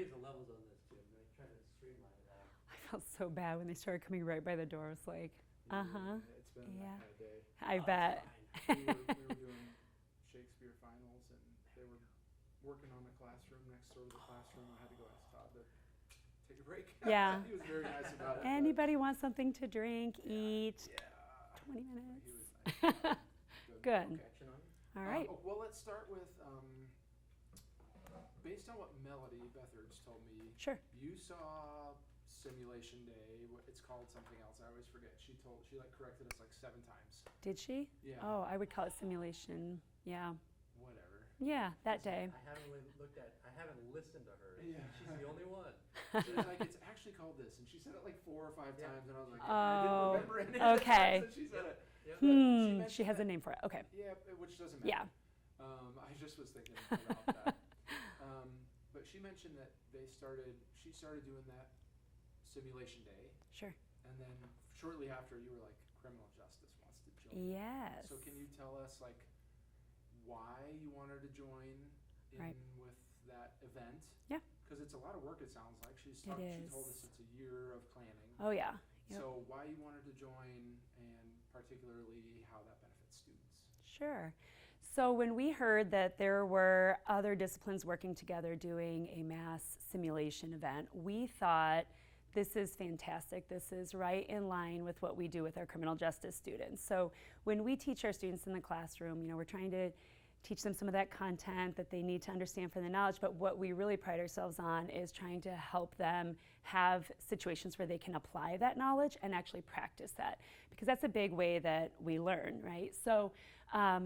raise the levels on this, Jim. They're trying to streamline it out. I felt so bad when they started coming right by the door. I was like, It's been yeah. that kind of day. I Oh, bet. it's fine. We were doing Shakespeare finals, and they were working on the classroom next door to the classroom. I had to go ask Todd to take a break. Yeah. He was very nice about it. Anybody want something to drink, eat? Yeah. 20 minutes. He was nice. Good. Catching on. All right. Well, let's start with, based on what Melody Bethardge told me, Sure. you saw Simulation Day. It's called something else. I always forget. She corrected us like 7 times. Did she? Yeah. Oh, I would call it simulation. Yeah. Whatever. Yeah, that day. I haven't listened to her. Yeah. She's the only one. She was like, it's actually called this, and she said it like 4 or 5 Yeah. times, and I was like, Oh, I didn't remember any of the okay. times that she said it. Yep. She mentioned She has a that- name for it. Okay. Yeah, which doesn't matter. Yeah. I just was thinking about that. But she mentioned that she started doing that Simulation Day, Sure. and then shortly after you were like, criminal justice wants to join. Yes. So can you tell us like why you wanted to join in Right. with that event? Yeah. Because it's a lot of work, it sounds like. She It told is. us it's a year of planning. Oh, yeah. Yep. So why you wanted to join, and particularly how that benefits students? Sure. So when we heard that there were other disciplines working together doing a mass simulation event, we thought this is fantastic. This is right in line with what we do with our criminal justice students. So when we teach our students in the classroom, we're trying to teach them some of that content that they need to understand for the knowledge, but what we really pride ourselves on is trying to help them have situations where they can apply that knowledge and actually practice that, because that's a big way that we learn, right? So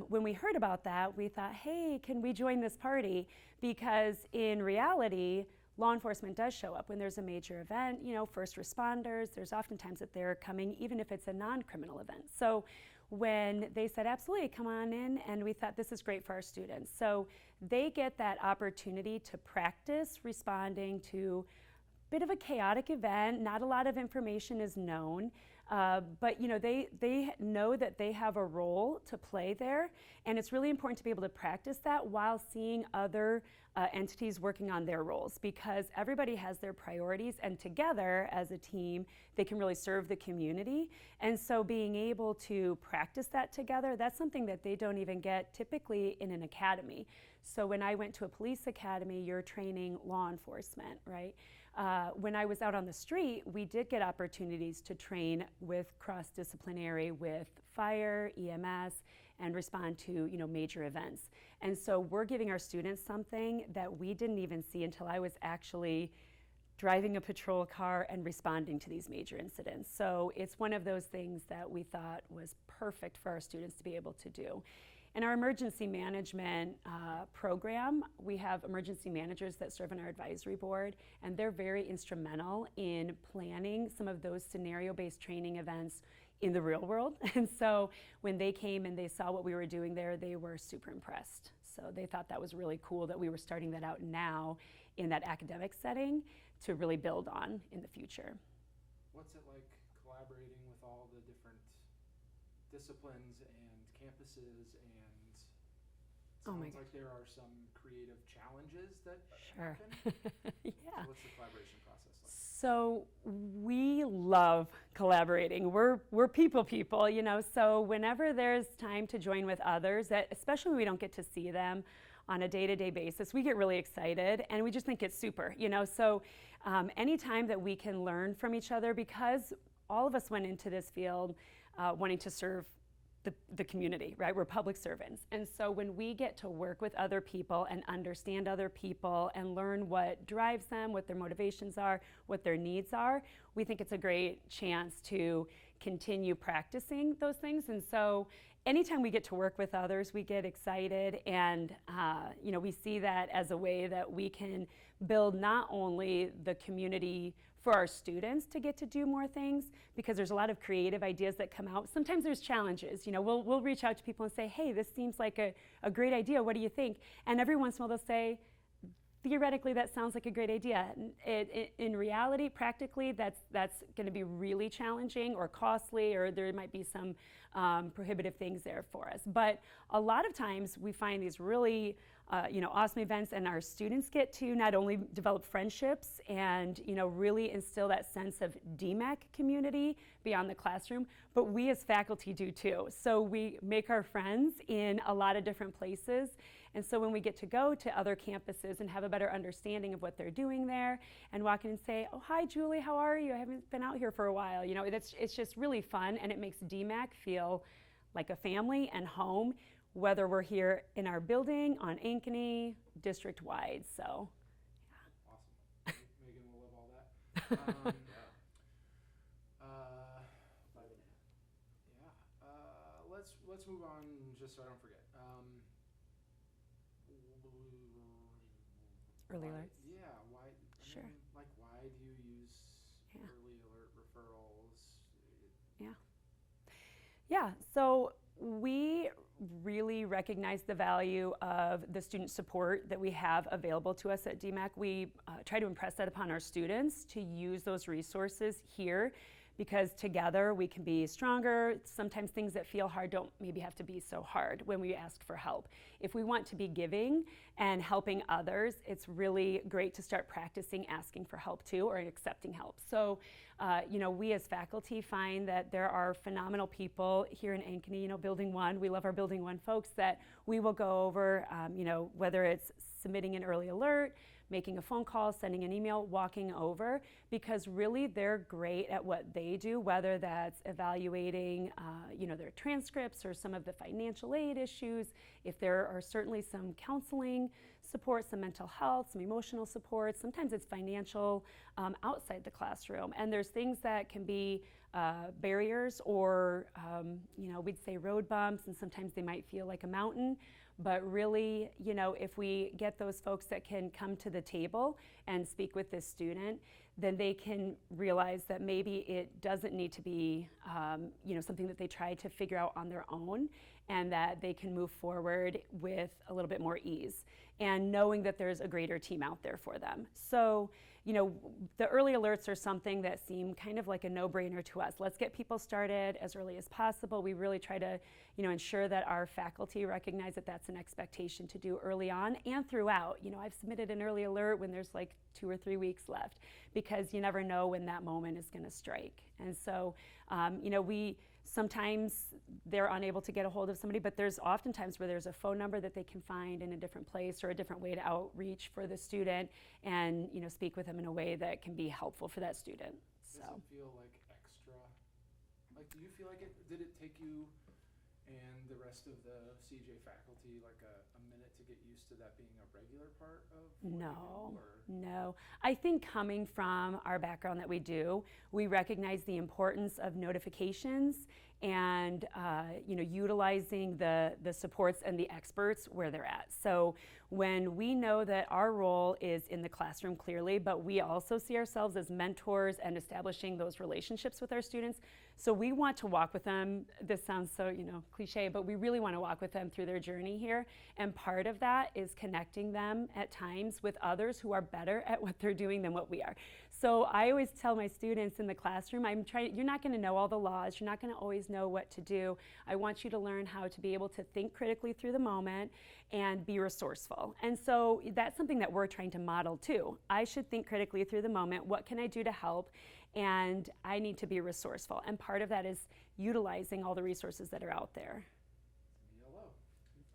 when we heard about that, we thought, hey, can we join this party? Because in reality, law enforcement does show up when there's a major event. First responders, there's oftentimes that they're coming, even if it's a non-criminal event. So when they said, absolutely, come on in, and we thought this is great for our students. So they get that opportunity to practice responding to a bit of a chaotic event. Not a lot of information is known, but they know that they have a role to play there, and it's really important to be able to practice that while seeing other entities working on their roles, because everybody has their priorities, and together as a team they can really serve the community. And so being able to practice that together, that's something that they don't even get typically in an academy. So when I went to a police academy, you're training law enforcement, right? When I was out on the street, we did get opportunities to train with cross-disciplinary with fire, EMS, and respond to major events. And so we're giving our students something that we didn't even see until I was actually driving a patrol car and responding to these major incidents. So it's one of those things that we thought was perfect for our students to be able to do. In our emergency management program, we have emergency managers that serve on our advisory board, and they're very instrumental in planning some of those scenario-based training events in the real world. And so when they came and they saw what we were doing there, they were super impressed. So they thought that was really cool that we were starting that out now in that academic setting to really build on in the future. What's it like collaborating with all the different disciplines and campuses, and it Oh my sounds like there are some creative challenges that Sure. happen. Yeah. So what's the collaboration process like? So we love collaborating. We're people, so whenever there's time to join with others, that especially when we don't get to see them on a day-to-day basis, we get really excited, and we just think it's super, So anytime that we can learn from each other, because all of us went into this field wanting to serve the community, right? We're public servants. And so when we get to work with other people and understand other people and learn what drives them, what their motivations are, what their needs are, we think it's a great chance to continue practicing those things. And so anytime we get to work with others, we get excited, and we see that as a way that we can build not only the community for our students to get to do more things, because there's a lot of creative ideas that come out. Sometimes there's challenges. We'll reach out to people and say, hey, this seems like a great idea. What do you think? And every once in a while they'll say, theoretically, that sounds like a great idea. In reality, practically, that's going to be really challenging or costly, or there might be some prohibitive things there for us. But a lot of times we find these really awesome events, and our students get to not only develop friendships and really instill that sense of DMAC community beyond the classroom, but we as faculty do too. So we make our friends in a lot of different places, and so when we get to go to other campuses and have a better understanding of what they're doing there, and walk in and say, "Oh, hi Julie, how are you? I haven't been out here for a while." It's just really fun, and it makes DMAC feel like a family and home, whether we're here in our building, on Ankeny, district-wide, so. Awesome. Megan will love all that. Let's move on, just so I don't forget. Early alerts? Yeah, why? Sure. Why do you use Yeah. early alert referrals? Yeah, so we really recognize the value of the student support that we have available to us at DMAC. We try to impress that upon our students to use those resources here, because together we can be stronger. Sometimes things that feel hard don't maybe have to be so hard when we ask for help. If we want to be giving and helping others, it's really great to start practicing asking for help too, or accepting help. So, we as faculty find that there are phenomenal people here in Ankeny, Building 1. We love our Building 1 folks that we will go over, whether it's submitting an early alert, making a phone call, sending an email, walking over, because really they're great at what they do, whether that's evaluating, their transcripts or some of the financial aid issues. If there are certainly some counseling support, some mental health, some emotional support, sometimes it's financial outside the classroom. And there's things that can be barriers or, we'd say road bumps, and sometimes they might feel like a mountain. But really, if we get those folks that can come to the table and speak with this student, then they can realize that maybe it doesn't need to be, something that they try to figure out on their own, and that they can move forward with a little bit more ease, and knowing that there's a greater team out there for them. So, the early alerts are something that seem kind of like a no-brainer to us. Let's get people started as early as possible. We really try to, ensure that our faculty recognize that that's an expectation to do early on and throughout. I've submitted an early alert when there's like 2 or 3 weeks left, because you never know when that moment is going to strike. And so, we sometimes they're unable to get a hold of somebody, but there's oftentimes where there's a phone number that they can find in a different place or a different way to outreach for the student, and speak with them in a way that can be helpful for that student. Does it feel like extra? Do you feel like did it take you and the rest of the CJ faculty like a minute to get used to that being a regular part of what you do, No. I think coming from our background that we do, we recognize the importance of notifications and utilizing the supports and the experts where they're at. So when we know that our role is in the classroom clearly, but we also see ourselves as mentors and establishing those relationships with our students. So we want to walk with them. This sounds so, cliche, but we really want to walk with them through their journey here. And part of that is connecting them at times with others who are better at what they're doing than what we are. So I always tell my students in the classroom, you're not going to know all the laws. You're not going to always know what to do. I want you to learn how to be able to think critically through the moment and be resourceful. And so that's something that we're trying to model too. I should think critically through the moment. What can I do to help? And I need to be resourceful. And part of that is utilizing all the resources that are out there. YOLO,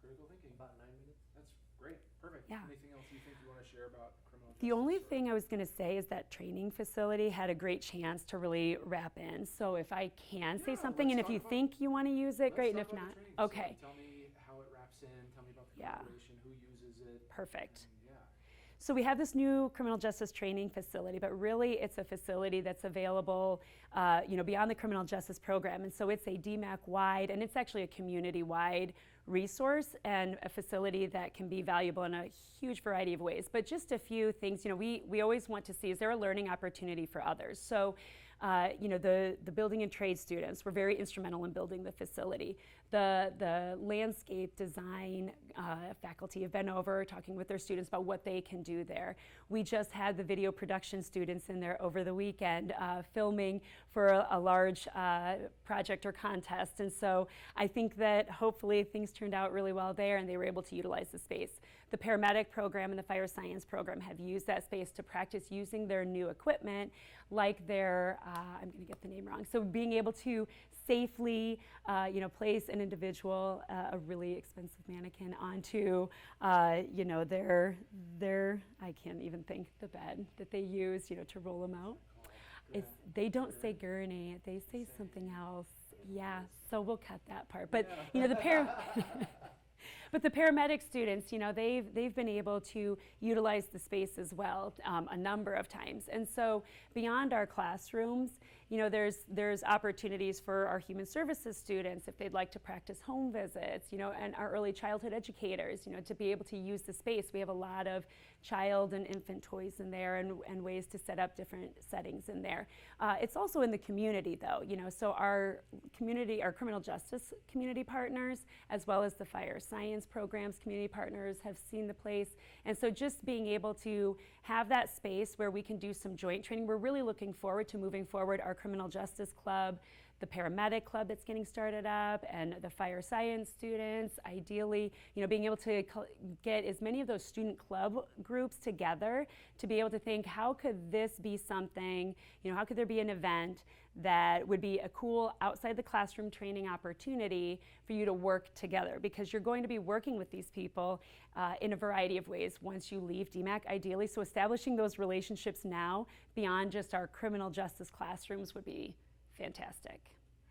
critical thinking. About 9 minutes. That's great, perfect. Yeah. Anything else you think you want to share about criminal justice? The only thing I was going to say is that training facility had a great chance to really wrap in. So if I can say something, and if you think you want to use it, great, and if not, okay. Tell me how it wraps in, tell me about the Yeah. corporation, who uses it. Perfect. And So we have this new criminal justice training facility, but really it's a facility that's available, beyond the criminal justice program. And so it's a DMAC-wide, and it's actually a community-wide resource and a facility that can be valuable in a huge variety of ways. But just a few things, we always want to see, is there a learning opportunity for others? So, the building and trade students were very instrumental in building the facility. The landscape design faculty have been over talking with their students about what they can do there. We just had the video production students in there over the weekend filming for a large project or contest. And so I think that hopefully things turned out really well there and they were able to utilize the space. the paramedic program and the fire science program have used that space to practice using their new equipment, like their, I'm going to get the name wrong, so being able to safely, place an individual, a really expensive mannequin onto, their, I can't even think, the bed that they use, to roll them out. They don't say gurney, they say something else. Yeah, so we'll cut that part. But but the paramedic students, they've been able to utilize the space as well a number of times. And so beyond our classrooms, there's opportunities for our human services students if they'd like to practice home visits, and our early childhood educators, to be able to use the space. We have a lot of child and infant toys in there and ways to set up different settings in there. It's also in the community though, so our criminal justice community partners, as well as the fire science programs community partners have seen the place. And so just being able to have that space where we can do some joint training, we're really looking forward to moving forward our criminal justice club, the paramedic club that's getting started up, and the fire science students, ideally, being able to get as many of those student club groups together to be able to think, how could this be something, how could there be an event that would be a cool outside the classroom training opportunity for you to work together, because you're going to be working with these people in a variety of ways once you leave DMACC, ideally. So establishing those relationships now beyond just our criminal justice classrooms would be fantastic.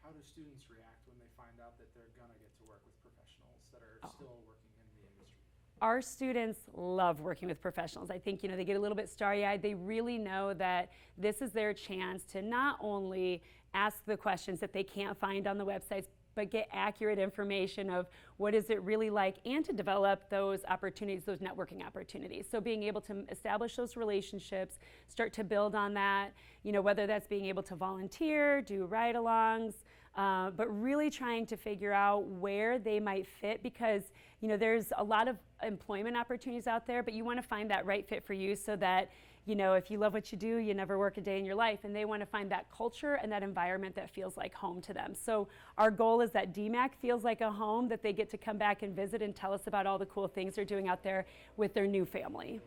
How do students react when they find out that they're going to get to work with professionals that are still working in the industry? Our students love working with professionals. I think, they get a little bit starry-eyed. They really know that this is their chance to not only ask the questions that they can't find on the websites, but get accurate information of what is it really like, and to develop those opportunities, those networking opportunities. So being able to establish those relationships, start to build on that, whether that's being able to volunteer, do ride-alongs, but really trying to figure out where they might fit, because there's a lot of employment opportunities out there, but you want to find that right fit for you, so that if you love what you do, you never work a day in your life, and they want to find that culture and that environment that feels like home to them. So our goal is that DMACC feels like a home, that they get to come back and visit and tell us about all the cool things they're doing out there with their new family.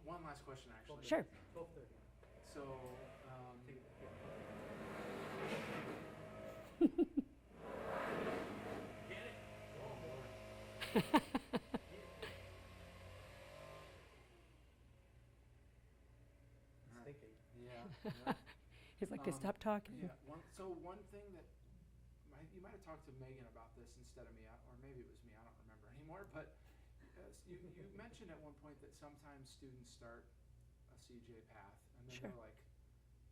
One last question, actually. Sure. So, He's like, they stop talking. yeah. One thing that you might have talked to Megan about this instead of me, or maybe it was me. I don't remember anymore. But you mentioned at one point that sometimes students start a CJ path and then they're like,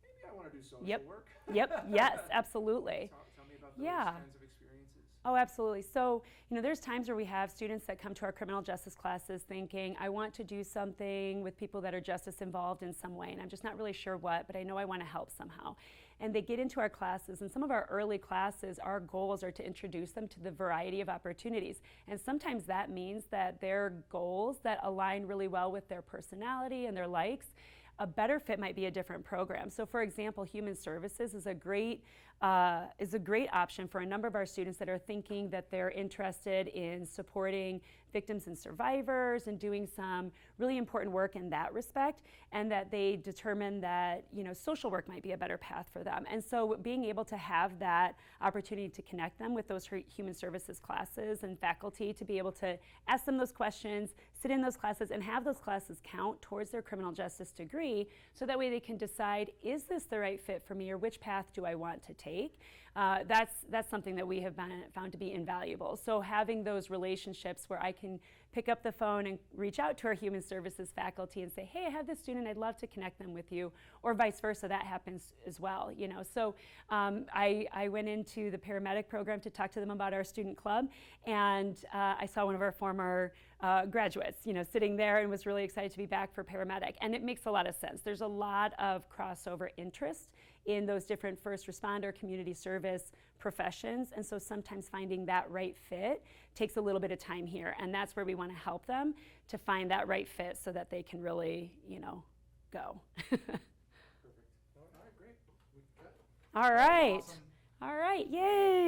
maybe I want to do social work. Yep. Yes, absolutely. Tell me about those kinds of experiences. Oh, absolutely. So, there's times where we have students that come to our criminal justice classes thinking, I want to do something with people that are justice involved in some way, and I'm just not really sure what, but I know I want to help somehow. And they get into our classes, and some of our early classes, our goals are to introduce them to the variety of opportunities. And sometimes that means that their goals that align really well with their personality and their likes, a better fit might be a different program. So for example, human services is a great option for a number of our students that are thinking that they're interested in supporting victims and survivors and doing some really important work in that respect, and that they determine that social work might be a better path for them. And so being able to have that opportunity to connect them with those human services classes and faculty, to be able to ask them those questions, sit in those classes, and have those classes count towards their criminal justice degree, so that way they can decide, is this the right fit for me, or which path do I want to take? That's something that we have found to be invaluable. So having those relationships where I can pick up the phone and reach out to our human services faculty and say, hey, I have this student, I'd love to connect them with you, or vice versa, that happens as well. So I went into the paramedic program to talk to them about our student club, and I saw one of our former graduates, sitting there, and was really excited to be back for paramedic. And it makes a lot of sense. There's a lot of crossover interest in those different first responder, community service professions, and so sometimes finding that right fit takes a little bit of time here, and that's where we want to help them to find that right fit so that they can really, go. Perfect. All right, great. All right. Awesome. All right, yay.